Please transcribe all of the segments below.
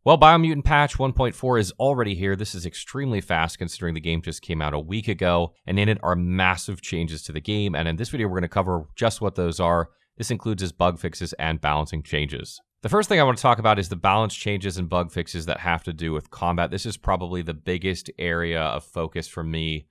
Well, Biomutant patch 1.4 is already here. This is extremely fast considering the game just came out a week ago, and in it are massive changes to the game, and in this video we're going to cover just what those are. This includes its bug fixes and balancing changes. The first thing I want to talk about is the balance changes and bug fixes that have to do with combat. This is probably the biggest area of focus for me,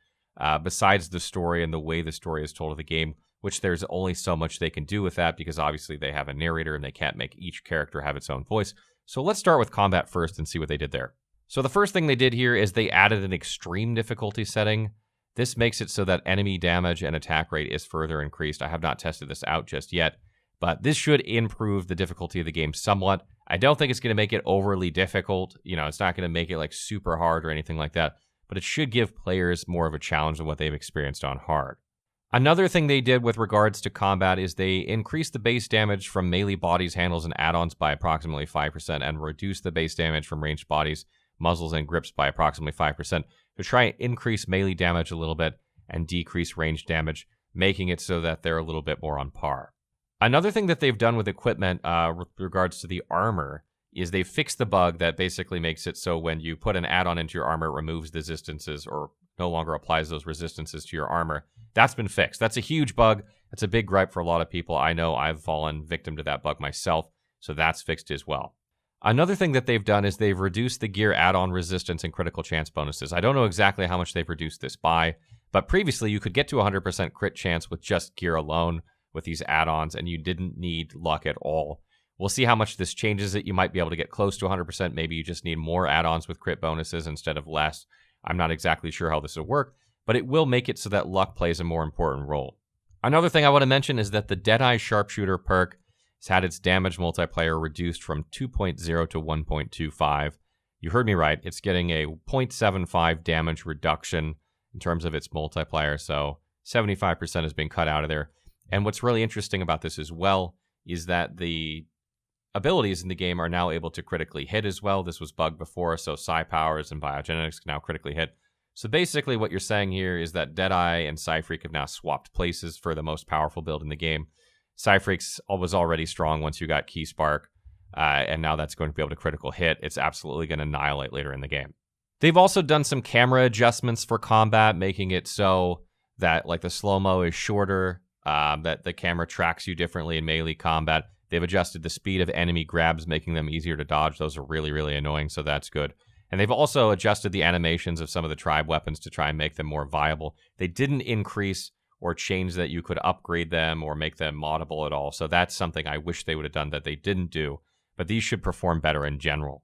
besides the story and the way the story is told of the game, which there's only so much they can do with that because obviously they have a narrator and they can't make each character have its own voice. So let's start with combat first and see what they did there. So the first thing they did here is they added an extreme difficulty setting. This makes it so that enemy damage and attack rate is further increased. I have not tested this out just yet, but this should improve the difficulty of the game somewhat. I don't think it's going to make it overly difficult. You know, it's not going to make it like super hard or anything like that, but it should give players more of a challenge than what they've experienced on hard. Another thing they did with regards to combat is they increased the base damage from melee bodies, handles, and add-ons by approximately 5% and reduced the base damage from ranged bodies, muzzles, and grips by approximately 5% to try and increase melee damage a little bit and decrease ranged damage, making it so that they're a little bit more on par. Another thing that they've done with equipment with regards to the armor is they fixed the bug that basically makes it so when you put an add-on into your armor, it removes the resistances or no longer applies those resistances to your armor. That's been fixed. That's a huge bug. That's a big gripe for a lot of people. I know I've fallen victim to that bug myself, so that's fixed as well. Another thing that they've done is they've reduced the gear add-on resistance and critical chance bonuses. I don't know exactly how much they've reduced this by, but previously you could get to 100% crit chance with just gear alone with these add-ons, and you didn't need luck at all. We'll see how much this changes it. You might be able to get close to 100%. Maybe you just need more add-ons with crit bonuses instead of less. I'm not exactly sure how this will work, but it will make it so that luck plays a more important role. Another thing I want to mention is that the Deadeye Sharpshooter perk has had its damage multiplier reduced from 2.0 to 1.25. You heard me right. It's getting a 0.75 damage reduction in terms of its multiplier, so 75% has been cut out of there. And what's really interesting about this as well is that the abilities in the game are now able to critically hit as well. This was bugged before, so Psi Powers and Biogenetics can now critically hit. So basically what you're saying here is that Deadeye and Psyfreak have now swapped places for the most powerful build in the game. Psyfreak was already strong once you got Key Spark, and now that's going to be able to critical hit. It's absolutely going to annihilate later in the game. They've also done some camera adjustments for combat, making it so that like the slow-mo is shorter, that the camera tracks you differently in melee combat. They've adjusted the speed of enemy grabs, making them easier to dodge. Those are really, really annoying, so that's good. And they've also adjusted the animations of some of the tribe weapons to try and make them more viable. They didn't increase or change that you could upgrade them or make them moddable at all, so that's something I wish they would have done that they didn't do, but these should perform better in general.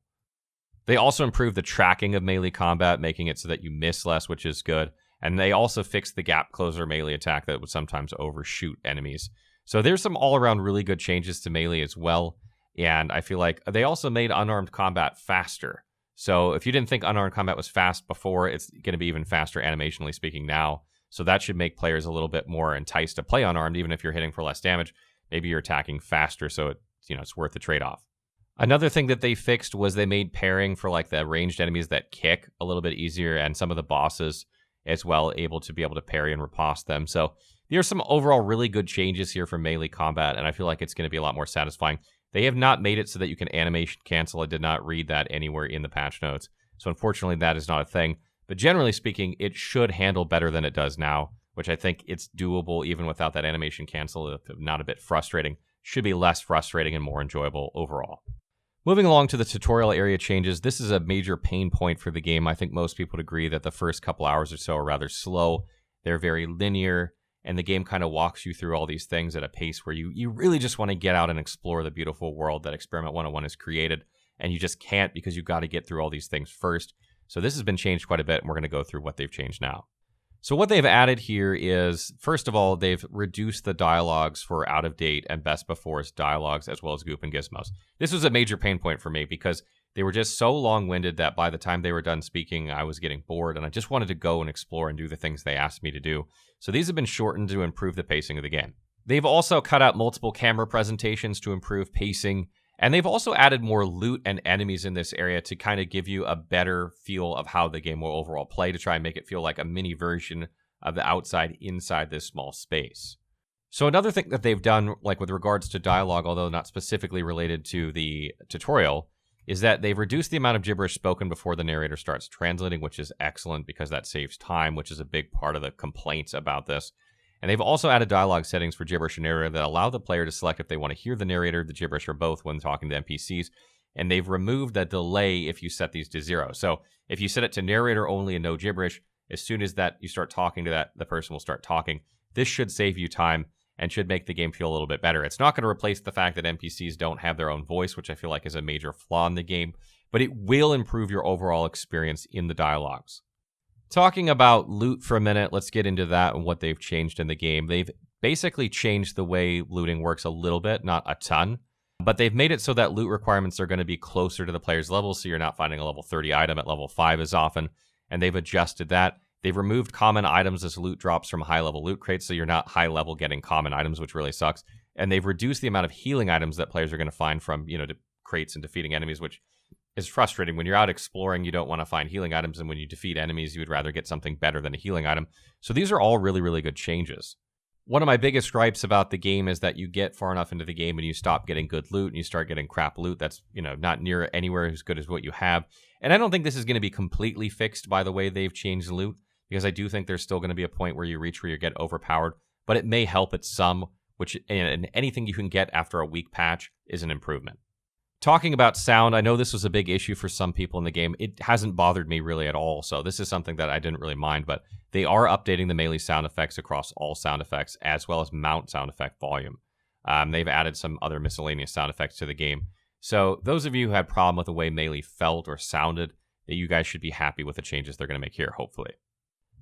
They also improved the tracking of melee combat, making it so that you miss less, which is good. And they also fixed the gap closer melee attack that would sometimes overshoot enemies. So there's some all-around really good changes to melee as well. And I feel like they also made unarmed combat faster. So if you didn't think unarmed combat was fast before, it's going to be even faster animationally speaking now. So that should make players a little bit more enticed to play unarmed, even if you're hitting for less damage. Maybe you're attacking faster, so it's worth the trade-off. Another thing that they fixed was they made pairing for like the ranged enemies that kick a little bit easier, and some of the bosses as well able to be able to parry and riposte them. So there are some overall really good changes here for melee combat, and I feel like it's going to be a lot more satisfying. They have not made it so that you can animation cancel. I did not read that anywhere in the patch notes. So unfortunately, that is not a thing. But generally speaking, it should handle better than it does now, which I think it's doable even without that animation cancel. If not a bit frustrating, should be less frustrating and more enjoyable overall. Moving along to the tutorial area changes, this is a major pain point for the game. I think most people would agree that the first couple hours or so are rather slow. They're very linear, and the game kind of walks you through all these things at a pace where you really just want to get out and explore the beautiful world that Experiment 101 has created, and you just can't because you've got to get through all these things first. So this has been changed quite a bit, and we're going to go through what they've changed now. So what they've added here is, first of all, they've reduced the dialogues for out-of-date and best before's dialogues, as well as Goop and Gizmos. This was a major pain point for me because they were just so long-winded that by the time they were done speaking, I was getting bored, and I just wanted to go and explore and do the things they asked me to do. So these have been shortened to improve the pacing of the game. They've also cut out multiple camera presentations to improve pacing, and they've also added more loot and enemies in this area to kind of give you a better feel of how the game will overall play, to try and make it feel like a mini version of the outside inside this small space. So another thing that they've done, like with regards to dialogue, although not specifically related to the tutorial, is that they've reduced the amount of gibberish spoken before the narrator starts translating, which is excellent because that saves time, which is a big part of the complaints about this. And they've also added dialogue settings for gibberish and narrator that allow the player to select if they want to hear the narrator, the gibberish, or both when talking to NPCs. And they've removed the delay if you set these to 0. So if you set it to narrator only and no gibberish, as soon as that you start talking to the person will start talking. This should save you time and should make the game feel a little bit better. It's not going to replace the fact that NPCs don't have their own voice, which I feel like is a major flaw in the game, but it will improve your overall experience in the dialogues. Talking about loot for a minute, let's get into that and what they've changed in the game. They've basically changed the way looting works a little bit, not a ton, but they've made it so that loot requirements are going to be closer to the player's level, so you're not finding a level 30 item at level 5 as often, and they've adjusted that. They've removed common items as loot drops from high-level loot crates, so you're not high-level getting common items, which really sucks. And they've reduced the amount of healing items that players are going to find from, crates and defeating enemies, which is frustrating. When you're out exploring, you don't want to find healing items, and when you defeat enemies, you would rather get something better than a healing item. So these are all really, really good changes. One of my biggest gripes about the game is that you get far enough into the game and you stop getting good loot and you start getting crap loot that's, not near anywhere as good as what you have. And I don't think this is going to be completely fixed by the way they've changed loot, because I do think there's still going to be a point where you reach where you get overpowered, but it may help at some, and anything you can get after a weak patch is an improvement. Talking about sound, I know this was a big issue for some people in the game. It hasn't bothered me really at all, so this is something that I didn't really mind, but they are updating the melee sound effects across all sound effects, as well as mount sound effect volume. They've added some other miscellaneous sound effects to the game. So those of you who had a problem with the way melee felt or sounded, that you guys should be happy with the changes they're going to make here, hopefully.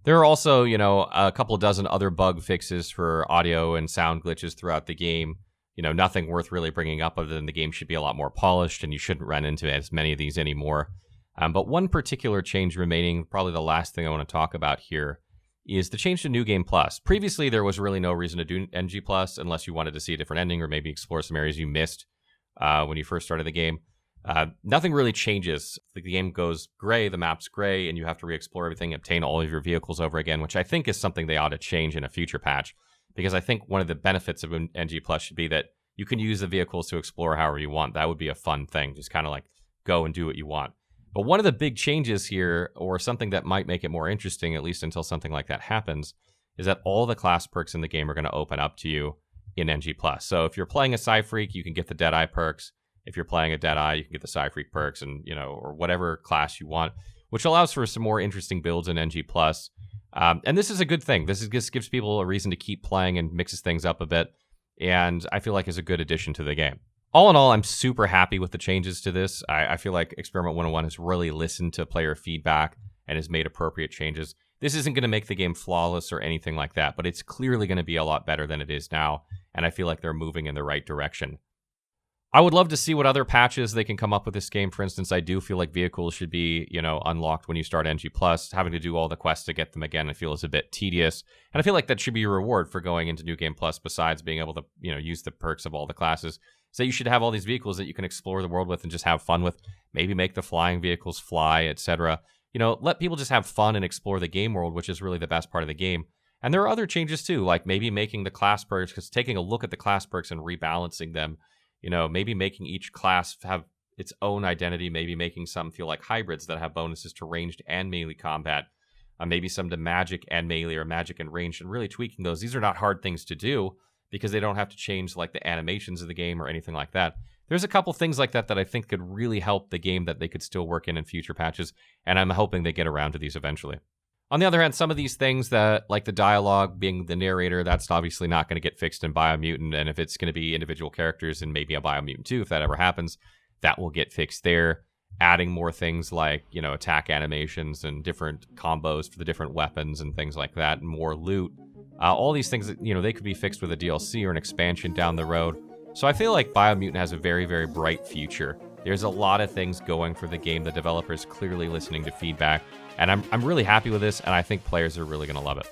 There are also, a couple dozen other bug fixes for audio and sound glitches throughout the game. Nothing worth really bringing up other than the game should be a lot more polished and you shouldn't run into as many of these anymore. But one particular change remaining, probably the last thing I want to talk about here, is the change to New Game Plus. Previously, there was really no reason to do NG Plus unless you wanted to see a different ending or maybe explore some areas you missed when you first started the game. Nothing really changes. The game goes gray, the map's gray, and you have to re-explore everything, obtain all of your vehicles over again, which I think is something they ought to change in a future patch. Because I think one of the benefits of NG Plus should be that you can use the vehicles to explore however you want. That would be a fun thing, just kind of like go and do what you want. But one of the big changes here, or something that might make it more interesting, at least until something like that happens, is that all the class perks in the game are going to open up to you in NG Plus. So if you're playing a Psy Freak, you can get the Deadeye perks. If you're playing a Deadeye, you can get the Psy Freak perks and, or whatever class you want, which allows for some more interesting builds in NG Plus. And this is a good thing. This just gives people a reason to keep playing and mixes things up a bit. And I feel like is a good addition to the game. All in all, I'm super happy with the changes to this. I feel like Experiment 101 has really listened to player feedback and has made appropriate changes. This isn't going to make the game flawless or anything like that, but it's clearly going to be a lot better than it is now. And I feel like they're moving in the right direction. I would love to see what other patches they can come up with this game. For instance, I do feel like vehicles should be, unlocked when you start NG+. Having to do all the quests to get them again, I feel is a bit tedious. And I feel like that should be a reward for going into New Game Plus, besides being able to, use the perks of all the classes. So you should have all these vehicles that you can explore the world with and just have fun with. Maybe make the flying vehicles fly, etc. Let people just have fun and explore the game world, which is really the best part of the game. And there are other changes too, like maybe making the class perks, because taking a look at the class perks and rebalancing them, maybe making each class have its own identity, maybe making some feel like hybrids that have bonuses to ranged and melee combat, maybe some to magic and melee or magic and ranged, and really tweaking those. These are not hard things to do because they don't have to change like the animations of the game or anything like that. There's a couple things like that that I think could really help the game that they could still work in future patches, and I'm hoping they get around to these eventually. On the other hand, some of these things that, like the dialogue being the narrator, that's obviously not going to get fixed in Biomutant. And if it's going to be individual characters and maybe a Biomutant 2, if that ever happens, that will get fixed there. Adding more things like, attack animations and different combos for the different weapons and things like that, and more loot. All these things, they could be fixed with a DLC or an expansion down the road. So I feel like Biomutant has a very, very bright future. There's a lot of things going for the game. The developer's clearly listening to feedback. And I'm really happy with this, and I think players are really going to love it.